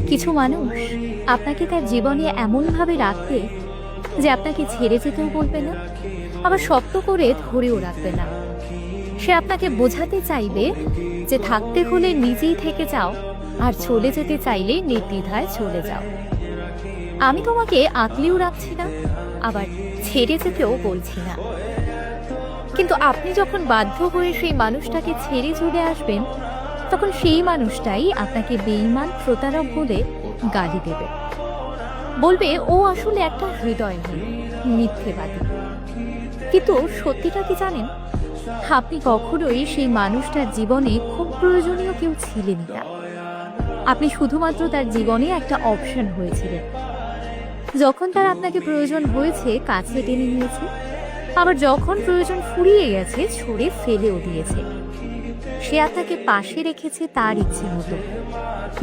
কিছু মানুষ আপনাকে তার জীবনে এমনভাবে রাখবে যে আপনাকে ছেড়ে যেতেও বলবে না, আবার শক্ত করে ধরেও রাখবে না। সে আপনাকে বোঝাতে চাইবে যে থাকতে হলে নিজেই থেকে যাও, আর চলে যেতে চাইলে নির্দ্বিধায় চলে যাও। আমি তোমাকে আঁকলেও রাখছি না, আবার ছেড়ে যেতেও বলছি না। কিন্তু আপনি যখন বাধ্য হয়ে সেই মানুষটাকে ছেড়ে চলে আসবেন, তখন সেই মানুষটাই আপনাকে বেঈমান, প্রতারক বলে গালি দেবে। বলবে ও আসলে একটা হৃদয়হীন, মিথ্যেবাদী। কিন্তু সত্যিটা কি জানেন? আপনি কখনোই সেই মানুষটার জীবনে খুব প্রয়োজনীয় কেউ ছিলেনই না। আপনি শুধুমাত্র তার জীবনে একটা অপশন হয়েছিলেন। যখন তার আপনাকে প্রয়োজন হয়েছে, কাছে টেনে নিয়েছে, আবার যখন প্রয়োজন ফুরিয়ে গেছে, ছুঁড়ে ফেলেও দিয়েছে। সে আপনাকে পাশে রেখেছে তার ইচ্ছে মতো।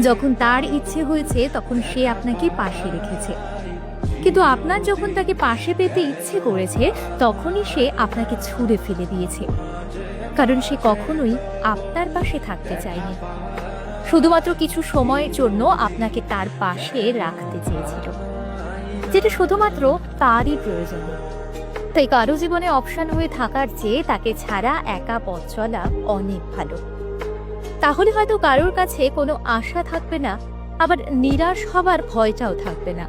যখন তার ইচ্ছে হয়েছে, তখন সে আপনাকে পাশে রেখেছে। কিন্তু আপনার যখন তাকে পাশে পেতে ইচ্ছে করেছে, তখনই সে আপনাকে ছুঁড়ে ফেলে দিয়েছে। কারণ সে কখনোই আপনার পাশে থাকতে চায়নি, শুধুমাত্র কিছু সময়ের জন্য আপনাকে তার পাশে রাখতে চেয়েছিল, যেটা শুধুমাত্র তারই প্রয়োজন। তাই কারো জীবনে অপশন হয়ে থাকার চেয়ে তাকে ছাড়া একা পথ চলা অনেক ভালো। তাহলে হয়তো কারোর কাছে কোনো আশা থাকবে না, আবার নিরাশ হবার ভয়টাও থাকবে না।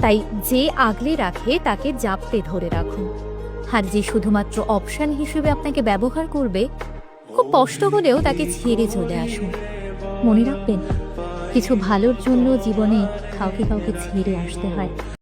তাই যে আগলে রাখে তাকে জাপটে ধরে রাখুন, আর যে শুধুমাত্র অপশন হিসেবে আপনাকে ব্যবহার করবে, খুব কষ্ট হলেও তাকে ছেড়ে চলে আসুন। মনে রাখবেন, কিছু ভালোর জন্য জীবনে কাউকে কাউকে ছেড়ে আসতে হয়।